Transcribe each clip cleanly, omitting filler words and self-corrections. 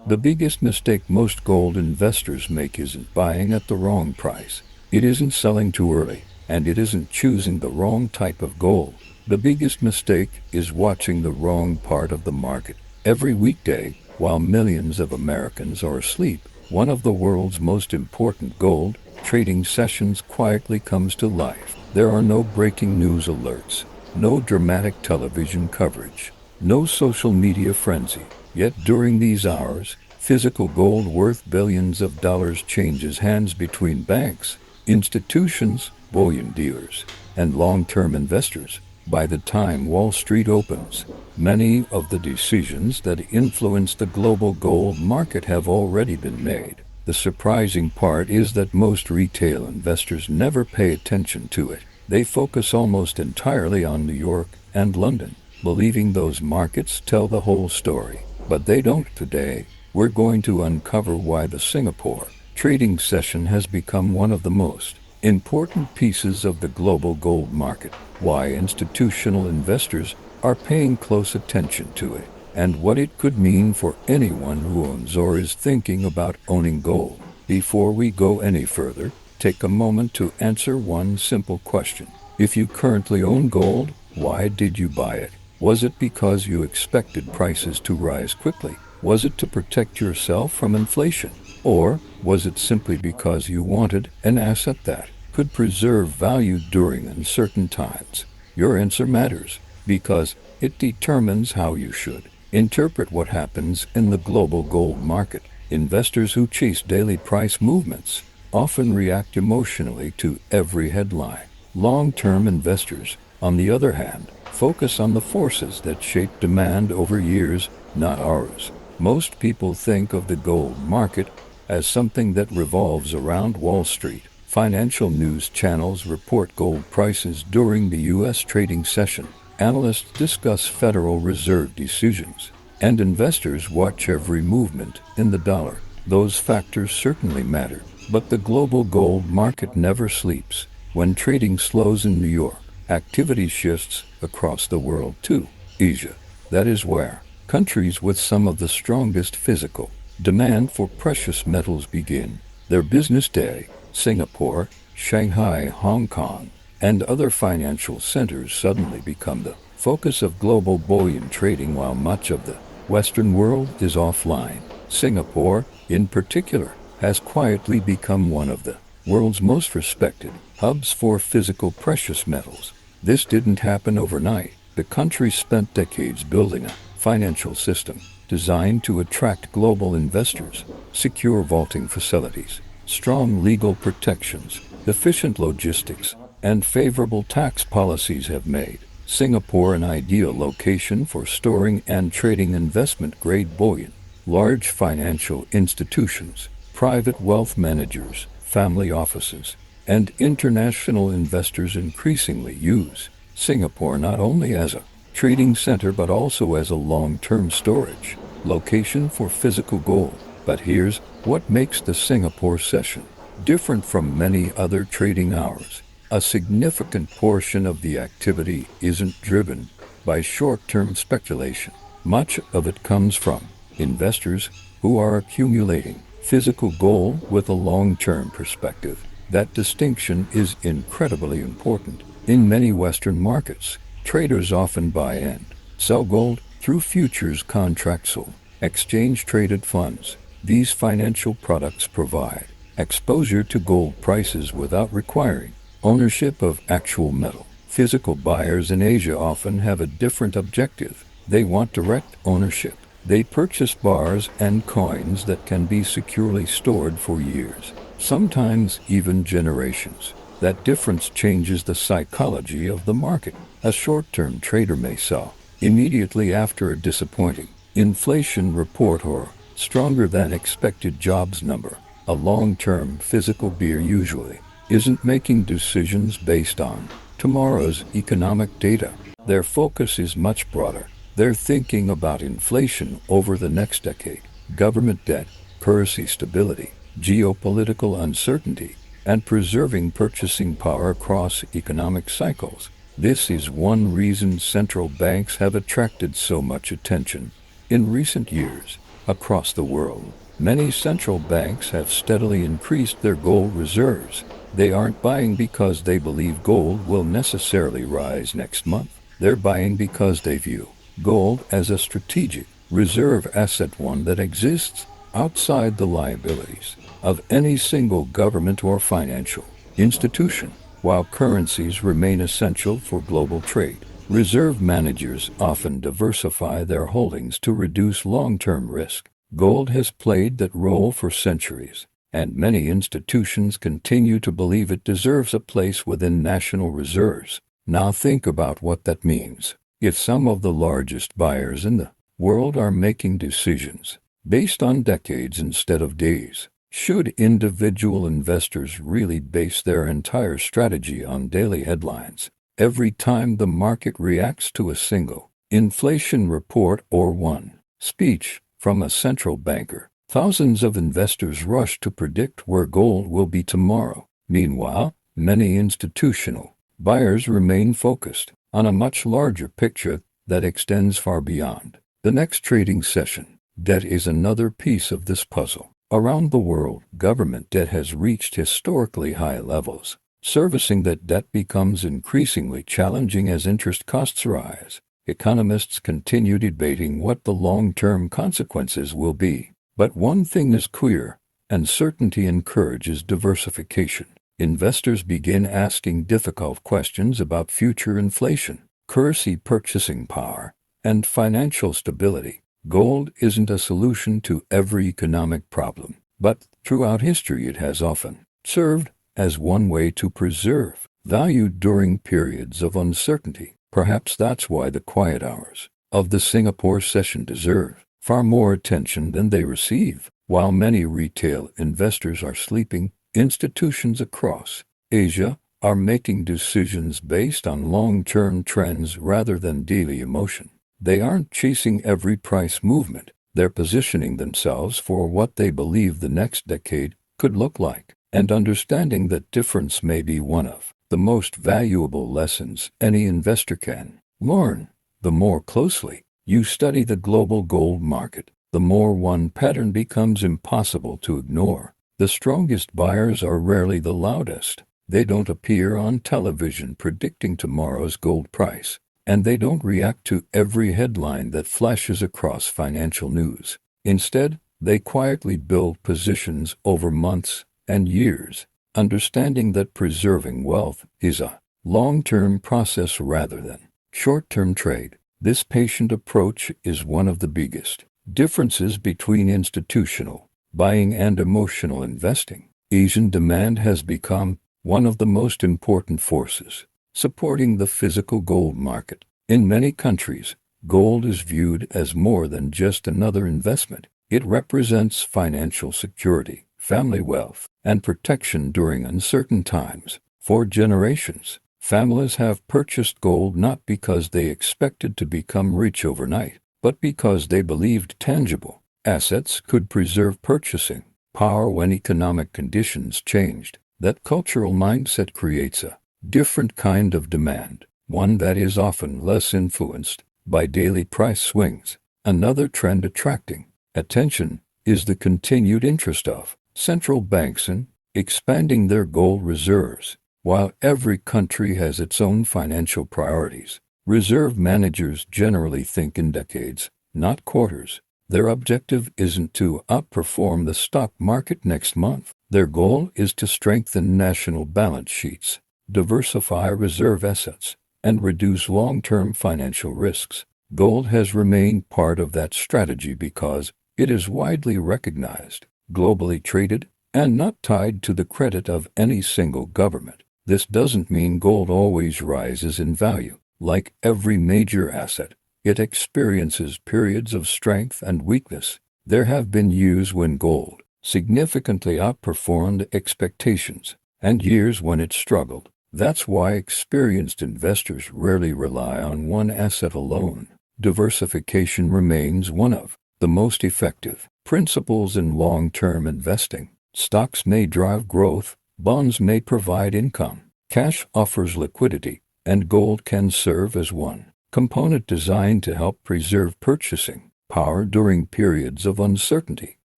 The biggest mistake most gold investors make isn't buying at the wrong price. It isn't selling too early, and it isn't choosing the wrong type of gold. The biggest mistake is watching the wrong part of the market. Every weekday, while millions of Americans are asleep, one of the world's most important gold trading sessions quietly comes to life. There are no breaking news alerts, no dramatic television coverage, no social media frenzy. Yet during these hours, physical gold worth billions of dollars changes hands between banks, institutions, bullion dealers, and long-term investors. By the time Wall Street opens, many of the decisions that influence the global gold market have already been made. The surprising part is that most retail investors never pay attention to it. They focus almost entirely on New York and London, believing those markets tell the whole story. But they don't. Today, we're going to uncover why the Singapore trading session has become one of the most important pieces of the global gold market, why institutional investors are paying close attention to it, and what it could mean for anyone who owns or is thinking about owning gold. Before we go any further, take a moment to answer one simple question. If you currently own gold, why did you buy it? Was it because you expected prices to rise quickly? Was it to protect yourself from inflation? Or was it simply because you wanted an asset that could preserve value during uncertain times? Your answer matters, because it determines how you should interpret what happens in the global gold market. Investors who chase daily price movements often react emotionally to every headline. Long-term investors, on the other hand, focus on the forces that shape demand over years, not hours. Most people think of the gold market as something that revolves around Wall Street. Financial news channels report gold prices during the U.S. trading session. Analysts discuss Federal Reserve decisions, and investors watch every movement in the dollar. Those factors certainly matter, but the global gold market never sleeps. When trading slows in New York, activity shifts across the world to Asia. That is where countries with some of the strongest physical demand for precious metals begin their business day. Singapore, Shanghai, Hong Kong, and other financial centers suddenly become the focus of global bullion trading while much of the Western world is offline. Singapore, in particular, has quietly become one of the world's most respected hubs for physical precious metals. This didn't happen overnight. The country spent decades building a financial system designed to attract global investors, secure vaulting facilities, strong legal protections, efficient logistics, and favorable tax policies have made Singapore an ideal location for storing and trading investment-grade bullion. Large financial institutions, private wealth managers, family offices, and international investors increasingly use Singapore not only as a trading center but also as a long-term storage location for physical gold. But here's what makes the Singapore session different from many other trading hours. A significant portion of the activity isn't driven by short-term speculation. Much of it comes from investors who are accumulating physical gold with a long-term perspective. That distinction is incredibly important. In many Western markets, traders often buy and sell gold through futures contracts or exchange-traded funds. These financial products provide exposure to gold prices without requiring ownership of actual metal. Physical buyers in Asia often have a different objective. They want direct ownership. They purchase bars and coins that can be securely stored for years, sometimes even generations. That difference changes the psychology of the market. A short-term trader may sell immediately after a disappointing inflation report or stronger than expected jobs number. A long-term physical buyer usually isn't making decisions based on tomorrow's economic data. Their focus is much broader. They're thinking about inflation over the next decade, government debt, currency stability, geopolitical uncertainty, and preserving purchasing power across economic cycles. This is one reason central banks have attracted so much attention in recent years. Across the world, many central banks have steadily increased their gold reserves. They aren't buying because they believe gold will necessarily rise next month. They're buying because they view gold as a strategic reserve asset, one that exists outside the liabilities of any single government or financial institution. While currencies remain essential for global trade, reserve managers often diversify their holdings to reduce long-term risk. Gold has played that role for centuries, and many institutions continue to believe it deserves a place within national reserves. Now think about what that means. If some of the largest buyers in the world are making decisions based on decades instead of days, should individual investors really base their entire strategy on daily headlines? Every time the market reacts to a single inflation report or one speech from a central banker, thousands of investors rush to predict where gold will be tomorrow. Meanwhile, many institutional buyers remain focused on a much larger picture that extends far beyond the next trading session. Debt is another piece of this puzzle. Around the world, government debt has reached historically high levels. Servicing that debt becomes increasingly challenging as interest costs rise. Economists continue debating what the long-term consequences will be. But one thing is clear: uncertainty encourages diversification. Investors begin asking difficult questions about future inflation, currency purchasing power, and financial stability. Gold isn't a solution to every economic problem, but throughout history it has often served as one way to preserve value during periods of uncertainty. Perhaps that's why the quiet hours of the Singapore session deserve far more attention than they receive. While many retail investors are sleeping, institutions across Asia are making decisions based on long-term trends rather than daily emotion. They aren't chasing every price movement. They're positioning themselves for what they believe the next decade could look like. And understanding that difference may be one of the most valuable lessons any investor can learn. The more closely you study the global gold market, the more one pattern becomes impossible to ignore. The strongest buyers are rarely the loudest. They don't appear on television predicting tomorrow's gold price, and they don't react to every headline that flashes across financial news. Instead, they quietly build positions over months and years, understanding that preserving wealth is a long-term process rather than short-term trade. This patient approach is one of the biggest differences between institutional buying and emotional investing. Asian demand has become one of the most important forces supporting the physical gold market. In many countries, gold is viewed as more than just another investment. It represents financial security, family wealth, and protection during uncertain times. For generations, families have purchased gold not because they expected to become rich overnight, but because they believed tangible assets could preserve purchasing power when economic conditions changed. That cultural mindset creates a different kind of demand, one that is often less influenced by daily price swings. Another trend attracting attention is the continued interest of central banks in expanding their gold reserves. While every country has its own financial priorities, reserve managers generally think in decades, not quarters. Their objective isn't to outperform the stock market next month. Their goal is to strengthen national balance sheets, diversify reserve assets, and reduce long-term financial risks. Gold has remained part of that strategy because it is widely recognized, globally traded, and not tied to the credit of any single government. This doesn't mean gold always rises in value. Like every major asset, it experiences periods of strength and weakness. There have been years when gold significantly outperformed expectations, and years when it struggled. That's why experienced investors rarely rely on one asset alone. Diversification remains one of the most effective principles in long-term investing. Stocks may drive growth, bonds may provide income, cash offers liquidity, and gold can serve as one component designed to help preserve purchasing power during periods of uncertainty.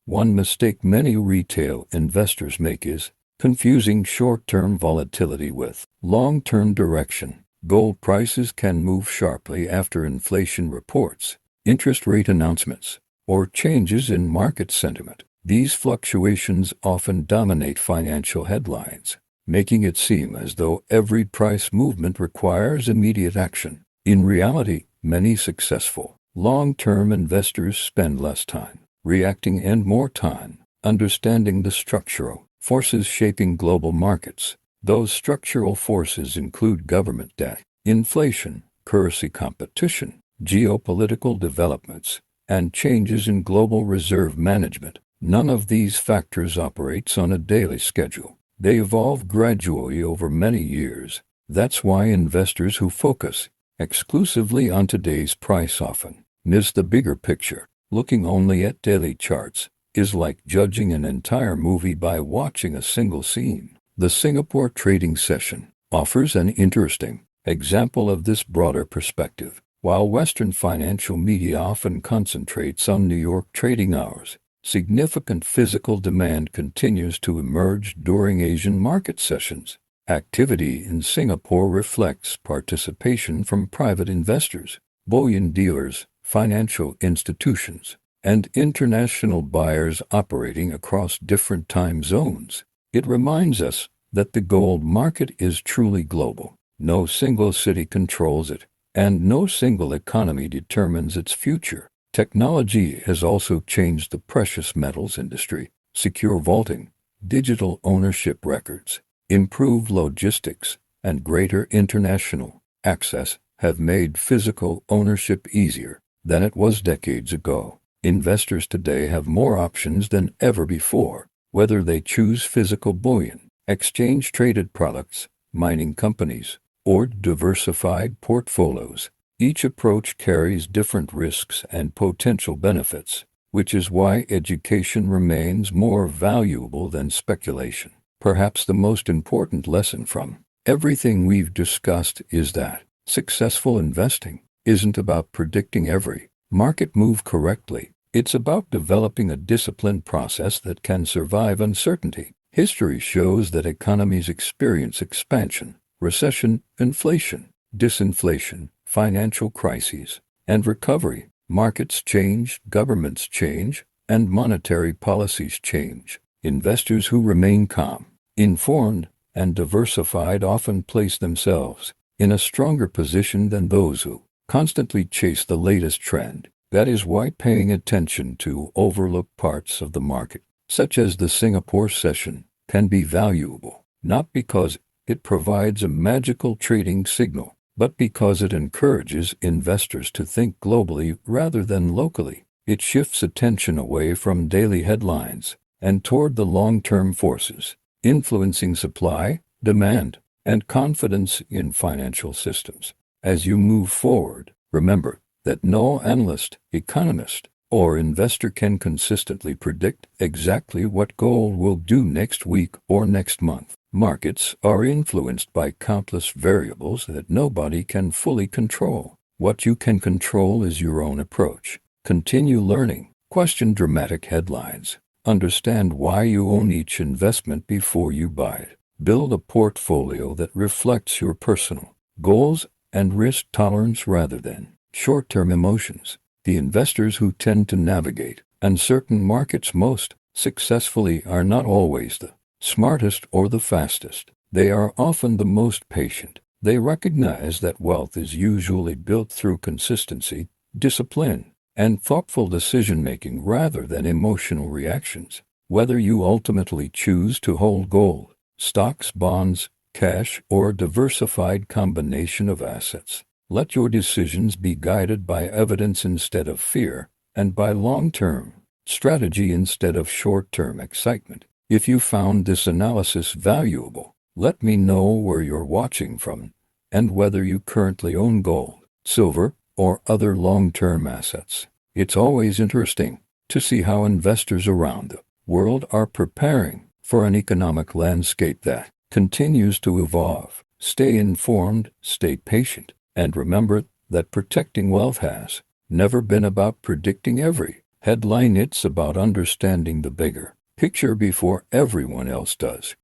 One mistake many retail investors make is confusing short-term volatility with long-term direction. Gold prices can move sharply after inflation reports, interest rate announcements, or changes in market sentiment. These fluctuations often dominate financial headlines, making it seem as though every price movement requires immediate action. In reality, many successful long-term investors spend less time reacting and more time understanding the structural forces shaping global markets. Those structural forces include government debt, inflation, currency competition, geopolitical developments, and changes in global reserve management. None of these factors operates on a daily schedule. They evolve gradually over many years. That's why investors who focus exclusively on today's price often miss the bigger picture. Looking only at daily charts is like judging an entire movie by watching a single scene. The Singapore trading session offers an interesting example of this broader perspective. While Western financial media often concentrates on New York trading hours, significant physical demand continues to emerge during Asian market sessions. Activity in Singapore reflects participation from private investors, bullion dealers, financial institutions, and international buyers operating across different time zones. It reminds us that the gold market is truly global. No single city controls it, and no single economy determines its future. Technology has also changed the precious metals industry. Secure vaulting, digital ownership records, improved logistics, and greater international access have made physical ownership easier than it was decades ago. Investors today have more options than ever before, whether they choose physical bullion, exchange-traded products, mining companies, or diversified portfolios. Each approach carries different risks and potential benefits, which is why education remains more valuable than speculation. Perhaps the most important lesson from everything we've discussed is that successful investing isn't about predicting every market move correctly. It's about developing a disciplined process that can survive uncertainty. History shows that economies experience expansion, recession, inflation, disinflation, financial crises, and recovery. Markets change, governments change, and monetary policies change. Investors who remain calm, informed, and diversified often place themselves in a stronger position than those who constantly chase the latest trend. That is why paying attention to overlooked parts of the market, such as the Singapore session, can be valuable, not because it provides a magical trading signal, but because it encourages investors to think globally rather than locally. It shifts attention away from daily headlines and toward the long-term forces influencing supply, demand, and confidence in financial systems. As you move forward, remember that no analyst, economist, or investor can consistently predict exactly what gold will do next week or next month. Markets are influenced by countless variables that nobody can fully control. What you can control is your own approach. Continue learning, question dramatic headlines, understand why you own each investment before you buy it. Build a portfolio that reflects your personal goals and risk tolerance rather than short-term emotions. The investors who tend to navigate uncertain markets most successfully are not always the smartest or the fastest. They are often the most patient. They recognize that wealth is usually built through consistency, discipline, and thoughtful decision-making rather than emotional reactions. Whether you ultimately choose to hold gold, stocks, bonds, cash, or a diversified combination of assets, let your decisions be guided by evidence instead of fear, and by long-term strategy instead of short-term excitement. If you found this analysis valuable, let me know where you're watching from and whether you currently own gold, silver, or other long-term assets. It's always interesting to see how investors around the world are preparing for an economic landscape that continues to evolve. Stay informed, stay patient, and remember that protecting wealth has never been about predicting every headline. It's about understanding the bigger picture before everyone else does.